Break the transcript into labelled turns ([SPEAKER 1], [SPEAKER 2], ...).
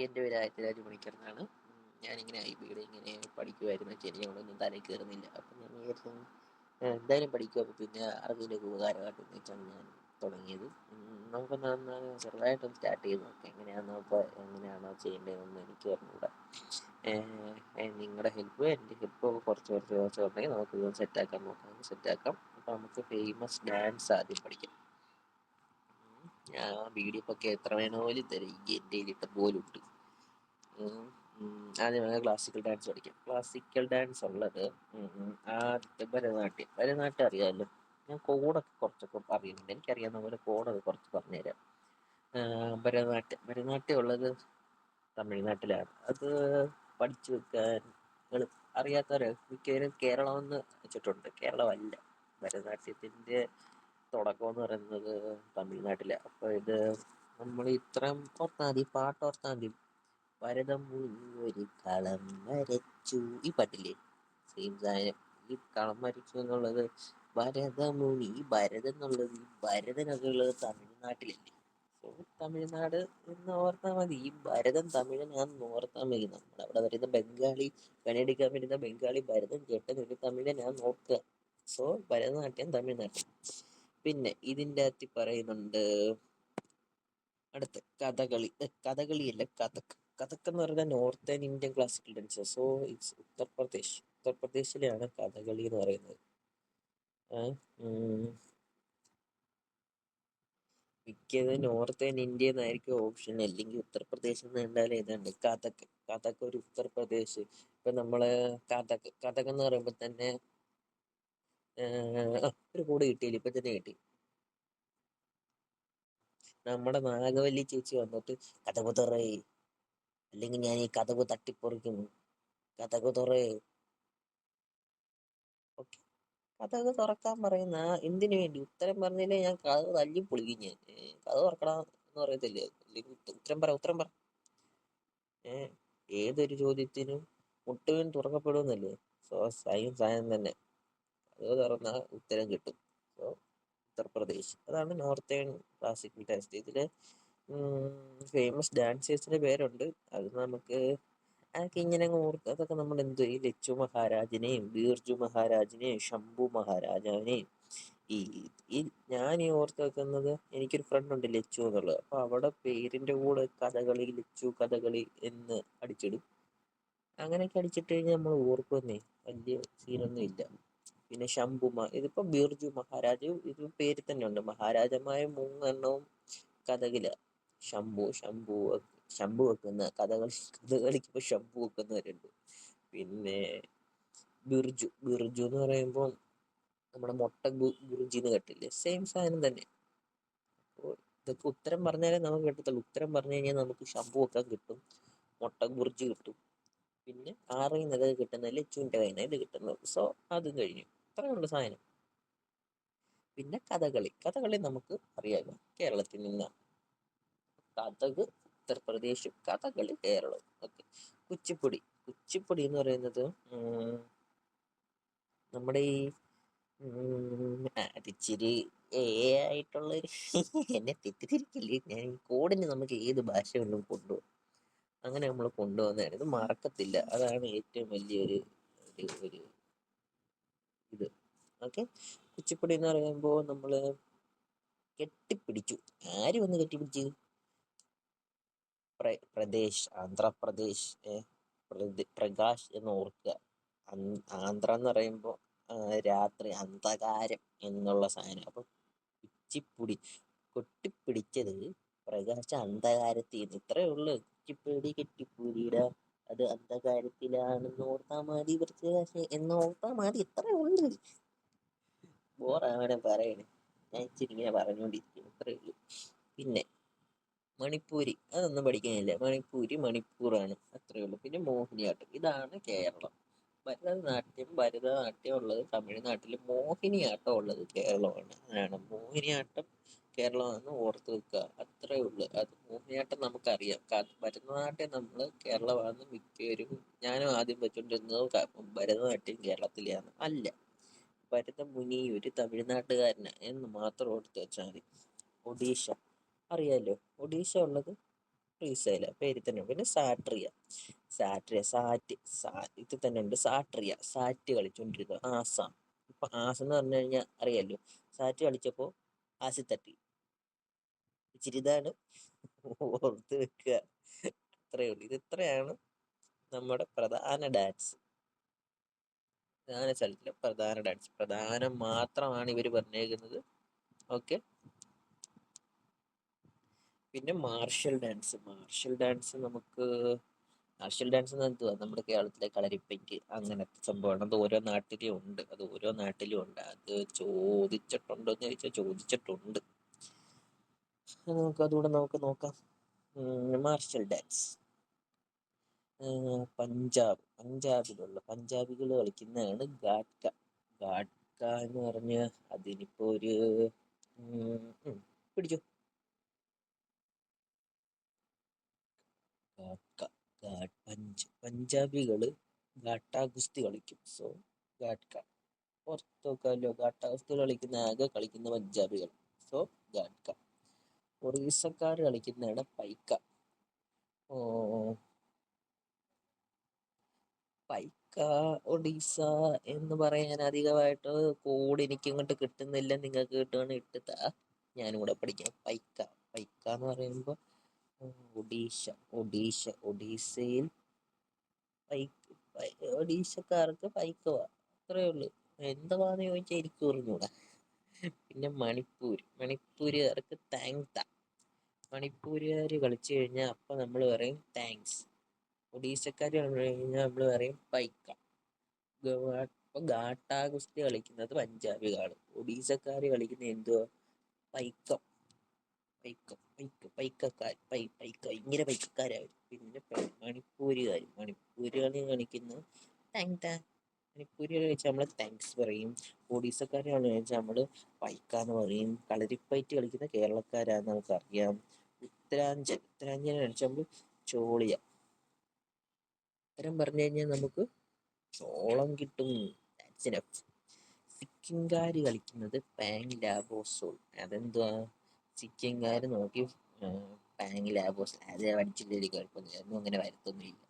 [SPEAKER 1] എൻ്റെ പേര് ആയിരത്തിരാജ് മണിക്കർ എന്നാണ്. ഞാനിങ്ങനെ IB ഇങ്ങനെ പഠിക്കുമായിരുന്നു. ശരിയാവണമെന്നും തലയിൽ കയറുന്നില്ല. അപ്പം ഞാൻ വിചാരിച്ചു എന്തായാലും പഠിക്കും, അപ്പോൾ പിന്നെ അറിവിലൊക്കെ ഉപകാരമായിട്ട് വെച്ചാണ് ഞാൻ തുടങ്ങിയത്. നമുക്കൊന്ന് ചെറുതായിട്ടൊന്ന് സ്റ്റാർട്ട് ചെയ്ത് നോക്കാം. എങ്ങനെയാണോ ചെയ്യേണ്ടതെന്നൊന്നും എനിക്ക് പറഞ്ഞുകൂടാ. നിങ്ങളുടെ ഹെൽപ്പ് എൻ്റെ ഹെൽപ്പ് കുറച്ച് ഉണ്ടെങ്കിൽ നമുക്കിത് സെറ്റാക്കാം. അപ്പോൾ നമുക്ക് ഫേമസ് ഡാൻസ് ആദ്യം പഠിക്കാം. ഞാൻ PDF ഒക്കെ എത്ര വേണമെങ്കിലും തരും. എൻ്റെ ഇട്ട പോലും ഉണ്ട്. ആദ്യം ക്ലാസിക്കൽ ഡാൻസ് പഠിക്കാം. ക്ലാസിക്കൽ ഡാൻസ് ഉള്ളത് ആദ്യത്തെ ഭരതനാട്യം അറിയാമല്ലോ. ഞാൻ കോഡൊക്കെ കുറച്ചൊക്കെ അറിയുന്നുണ്ട്. എനിക്കറിയാവുന്ന പോലെ കോഡൊക്കെ കുറച്ച് പറഞ്ഞുതരാം. ഭരതനാട്യം ഉള്ളത് തമിഴ്നാട്ടിലാണ്. അത് പഠിച്ചു വെക്കാൻ അറിയാത്തവരെ മിക്കവരും കേരളമെന്ന് വെച്ചിട്ടുണ്ട്. കേരളമല്ല. ഭരതനാട്യത്തിൻ്റെ തുടക്കം എന്ന് പറയുന്നത് തമിഴ്നാട്ടിലാണ്. അപ്പോൾ ഇത് നമ്മൾ ഇത്രയും ഓർത്താൽ മതി, പാട്ട് ഓർത്താൽ മതി. ഭരതം ഒരു കളം വരച്ചു, ഈ പാട്ടില്ലേ, സെയിം സാധനം. ഈ കളം വരച്ചു എന്നുള്ളത് ഭരതമുനി, ഭരതൻ എന്നുള്ളത് ഭരതനൊക്കെ ഉള്ളത് തമിഴ്നാട്ടിലല്ലേ. സോ തമിഴ്നാട് എന്ന് ഓർത്താൽ മതി. ഈ ഭരതൻ തമിഴനാന്ന് ഓർത്താൽ മതി. അവിടെ വരുന്ന ബംഗാളി, കനഡിക്കാൻ വരുന്ന ബംഗാളി ഭരതൻ കേട്ടത് ഒരു തമിഴനാന്ന് ഓർക്കുക. സോ ഭരതനാട്യം തമിഴ്നാട്ടിൽ. പിന്നെ ഇതിൻ്റെ അകത്ത് പറയുന്നുണ്ട് അടുത്ത് കഥകളിയല്ല, കഥക് എന്ന് പറയുന്നത് northern Indian classical dance. So it's ഉത്തർപ്രദേശിലെയാണ് കഥകളി എന്ന് പറയുന്നത്. മിക്കത് നോർത്തേൺ ഇന്ത്യ എന്നായിരിക്കും ഓപ്ഷൻ, അല്ലെങ്കിൽ ഉത്തർപ്രദേശിൽ നിന്ന് കണ്ടാൽ ഏതാണ്ട് കഥക് ഒരു ഉത്തർപ്രദേശ്. ഇപ്പൊ നമ്മള് കഥക് എന്ന് പറയുമ്പോൾ തന്നെ ഒരു കൂടെ കിട്ടിയില്ല, ഇപ്പൊ തന്നെ കിട്ടി. നമ്മുടെ നാഗവല്ലി ചേച്ചി വന്നിട്ട് കഥകു തുറേ, അല്ലെങ്കിൽ ഞാൻ ഈ കഥകു തട്ടിപ്പൊറിക്കുന്നു, കഥകു തുറേ. ഓക്കെ, കഥകു തുറക്കാൻ പറയുന്ന എന്തിനു വേണ്ടി? ഉത്തരം പറഞ്ഞില്ലേ ഞാൻ കഥകു തല്ലി പൊളിക്കും. ഞാൻ കഥ തുറക്കണം എന്ന് പറയത്തില്ലേ. അല്ലെങ്കിൽ ഉത്തരം പറ. ഏതൊരു ചോദ്യത്തിനും മുട്ടുവൻ തുറക്കപ്പെടുമെന്നല്ലേ. സോ സാധനം തന്നെ, അത് തുറന്ന ഉത്തരം കിട്ടും. സോ ഉത്തർപ്രദേശ്, അതാണ് നോർത്തേൺ ക്ലാസിക്കൽ ഡാൻസ്. ഇതില് ഫേമസ് ഡാൻസേഴ്സിന്റെ പേരുണ്ട്. അത് നമുക്ക് അതൊക്കെ ഇങ്ങനെ ഓർക്കുക. അതൊക്കെ നമ്മൾ ഈ ലച്ചു മഹാരാജിനെയും ബീർജു മഹാരാജിനെയും ശംഭു മഹാരാജാവിനെയും ഈ ഞാൻ ഓർത്ത് വെക്കുന്നത്, എനിക്കൊരു ഫ്രണ്ട് ഉണ്ട് ലച്ചു എന്നുള്ളത്. അപ്പൊ അവിടെ പേരിന്റെ കൂടെ കഥകളി, ലച്ചു കഥകളി എന്ന് അടിച്ചിടും. അങ്ങനെയൊക്കെ അടിച്ചിട്ട് കഴിഞ്ഞാൽ നമ്മൾ ഓർക്കുന്നേ, വലിയ സീനൊന്നും ഇല്ല. പിന്നെ ഇതിപ്പോ ബിർജു മഹാരാജ്, ഇത് പേര് തന്നെ ഉണ്ട്. മഹാരാജമായ 3 കഥകില. ശംഭു വെക്കുന്ന കഥകളിക്ക് ഇപ്പൊ ശംഭു വെക്കുന്നവരുണ്ട്. പിന്നെ ബിർജു എന്ന് പറയുമ്പോൾ നമ്മുടെ മുട്ട ഗുരുജിന്ന് കേട്ടില്ലേ, സെയിം സാധനം തന്നെ. ഇതൊക്കെ ഉത്തരം പറഞ്ഞാലേ നമുക്ക് കിട്ടത്തുള്ളൂ. ഉത്തരം പറഞ്ഞു കഴിഞ്ഞാൽ നമുക്ക് ശംഭു വെക്കാൻ കിട്ടും, മുട്ട ഗുർജി കിട്ടും. പിന്നെ ആറിൽ കിട്ടുന്ന ലച്ചുവിന്റെ കയ്യിൽ നിന്ന് ഇത് കിട്ടുന്നത്. സോ അതും കഴിഞ്ഞു. അത്രയുള്ള സാധനം. പിന്നെ കഥകളി നമുക്ക് അറിയാമല്ലോ, കേരളത്തിൽ നിന്നാണ്. കഥക് ഉത്തർപ്രദേശും കഥകളി കേരളവും. ഓക്കെ. കുച്ചിപ്പുടി എന്ന് പറയുന്നത് നമ്മുടെ ഈ അതിച്ചിരി ആയിട്ടുള്ളൊരു എന്നെ തെറ്റിദ്ധരിക്കില്ലേ. ഞാൻ ഈ കോഡിന് നമുക്ക് ഏത് ഭാഷ കൊണ്ടും കൊണ്ടുപോകും. അങ്ങനെ നമ്മൾ കൊണ്ടുപോകുന്നതാണ്. ഇത് മറക്കത്തില്ല. അതാണ് ഏറ്റവും വലിയൊരു ഇത്. ഓക്കെ. കുച്ചിപ്പുടി എന്ന് പറയുമ്പോൾ നമ്മള് കെട്ടിപ്പിടിച്ചു. ആര് വന്ന് കെട്ടിപ്പിടിച്ചു? ആന്ധ്രാപ്രദേശ്. പ്രകാശ് എന്ന് ഓർക്കുക. ആന്ധ്ര എന്ന് പറയുമ്പോൾ രാത്രി, അന്ധകാരം എന്നുള്ള സാധനം. അപ്പൊ കുച്ചിപ്പുടി കൊട്ടിപ്പിടിച്ചത് പ്രകാശ് അന്ധകാരത്തിൽ നിന്ന്. ഇത്രയേ ഉള്ളു. കുച്ചിപ്പുടി കെട്ടിപ്പൂടിയിട, അത് അന്ധകാരത്തിലാണെന്ന് ഓർത്താ മതി. എന്ന് ഓർത്താ മതി. ഇത്രയേ ഉള്ളു. ബോറാവണേ പറയണേ, ഞാൻ ഇച്ചിരി ഇങ്ങനെ പറഞ്ഞുകൊണ്ടിരിക്കും. ഇത്രയേ ഉള്ളൂ. പിന്നെ മണിപ്പൂരി, അതൊന്നും പഠിക്കാനില്ല. മണിപ്പൂറാണ്, അത്രയേ ഉള്ളൂ. പിന്നെ മോഹിനിയാട്ടം, ഇതാണ് കേരളം. ഭരതനാട്യം ഉള്ളത് തമിഴ്നാട്ടിൽ, മോഹിനിയാട്ടം ഉള്ളത് കേരളമാണ്. അതാണ് മോഹിനിയാട്ടം കേരളമാണെന്ന് ഓർത്ത് വെക്കുക. അത്രയേ ഉള്ളൂ. അത് മോഹിനിയാട്ടം നമുക്കറിയാം. ഭരതനാട്യം നമ്മൾ കേരളമാണെന്ന് മിക്കവരും, ഞാനും ആദ്യം വെച്ചോണ്ടിരുന്നത് ഭരതനാട്യം കേരളത്തിലെയാണ്. അല്ല, ഭരതമുനി ഒരു തമിഴ്നാട്ടുകാരനാ എന്ന് മാത്രം ഓർത്ത് വെച്ചാൽ മതി. ഒഡീഷ അറിയാലോ. ഒഡീഷ ഉള്ളത് ഫ്രീസൈല പേര് തന്നെ. പിന്നെ സാട്രിയ, ഇത് തന്നെ ഉണ്ട് സാട്രിയ. സാറ്റ് കളിച്ചോണ്ടിരുന്നത് ആസാം. ഇപ്പൊ ആസം എന്ന് പറഞ്ഞു കഴിഞ്ഞാൽ അറിയാലോ, സാറ്റ് കളിച്ചപ്പോ ആസി തട്ടി. ഇച്ചിരി ഇതാണ്, ഓർത്ത് വെക്കുക. അത്രയേ ഉള്ളൂ. ഇത് ഇത്രയാണ് നമ്മുടെ പ്രധാന ഡാൻസ്. പ്രധാന സ്ഥലത്തിലെ പ്രധാന ഡാൻസ്, പ്രധാനം മാത്രമാണ് ഇവർ പറഞ്ഞേക്കുന്നത്. ഓക്കെ. പിന്നെ മാർഷൽ ഡാൻസ്. മാർഷൽ ഡാൻസ് എന്തുവാ, നമ്മുടെ കേരളത്തിലെ കളരിപ്പയറ്റ് അങ്ങനത്തെ സംഭവമാണ്. അത് ഓരോ നാട്ടിലും ഉണ്ട്. അത് ചോദിച്ചിട്ടുണ്ടോ എന്ന് ചോദിച്ചാൽ ചോദിച്ചിട്ടുണ്ട്. അതുകൂടെ നമുക്ക് നോക്കാം. മാർഷൽ ഡാൻസ് പഞ്ചാബികൾ കളിക്കുന്നതാണ് ഗാട്ക. ഗാട്ക എന്ന് പറഞ്ഞ അതിനിപ്പോ ഒരു പിടിച്ചു പഞ്ചാബികള് ഗാട്ടാ ഗുസ്തി കളിക്കും. സോ ഗാട്ക. പുറത്തൊക്കെയല്ലോ ഗാട്ടാ ഗുസ്തി കളിക്കുന്ന പഞ്ചാബികൾ. സോ ഗാട്ക. ഒറീസക്കാർ കളിക്കുന്നതാണ് പൈക്ക. പൈക്ക ഒഡീസ എന്ന് പറയാൻ അധികമായിട്ട് കോഡ് എനിക്ക് ഇങ്ങോട്ട് കിട്ടുന്നില്ല. നിങ്ങൾക്ക് കിട്ടുകയാണെങ്കിൽ ഇട്ടുതാ, ഞാനും കൂടെ പഠിക്കാം. പൈക്ക എന്ന് പറയുമ്പോൾ ഒഡീസയിൽ ഒഡീഷക്കാർക്ക് പൈക്കവ. അത്രേ ഉള്ളൂ. എന്തുവാന്ന് ചോദിച്ചാൽ എനിക്ക് പറഞ്ഞൂടാ. പിന്നെ മണിപ്പൂരുകാർക്ക് താങ്ക്ത. മണിപ്പൂരുകാർ കളിച്ചു കഴിഞ്ഞാൽ അപ്പൊ നമ്മൾ പറയും താങ്ക്സ്. ഒഡീഷക്കാർ കളിച്ചു കഴിഞ്ഞാൽ നമ്മൾ പറയും പൈക്ക. ഇപ്പൊ ഗാട്ടാ ഗുസ്തി കളിക്കുന്നത് പഞ്ചാബികള്, ഒഡീസക്കാര് കളിക്കുന്നത് എന്തുവാ, പൈക്കം. ഇങ്ങനെ പൈക്കക്കാരാവും. പിന്നെ മണിപ്പൂരുകാര് കളിക്കുന്നത് താങ്ക് താ. മണിപ്പൂരുകാർ വെച്ചാൽ നമ്മള് താങ്ക്സ് പറയും. ഒഡീസക്കാരാണ് വെച്ചാൽ നമ്മള് പൈക്കാന്ന് പറയും. കളരിപ്പയറ്റ് കളിക്കുന്ന കേരളക്കാരാന്ന് നമുക്കറിയാം. ഉത്തരാഞ്ചൽ വെച്ചാൽ നമ്മള് ചോളിയ. ഇത്തരം പറഞ്ഞു കഴിഞ്ഞാൽ നമുക്ക് ചോളം കിട്ടും. സിക്കിംകാര് കളിക്കുന്നത് പാങ് ലാബോസോൾ. അതെന്തുവാ, സിക്കിംകാര് നോക്കി പാങ് ലാബോസ് അത് പഠിച്ചില്ലേ, കുഴപ്പമൊന്നുമില്ല, ഒന്നും അങ്ങനെ വരത്തൊന്നുമില്ല.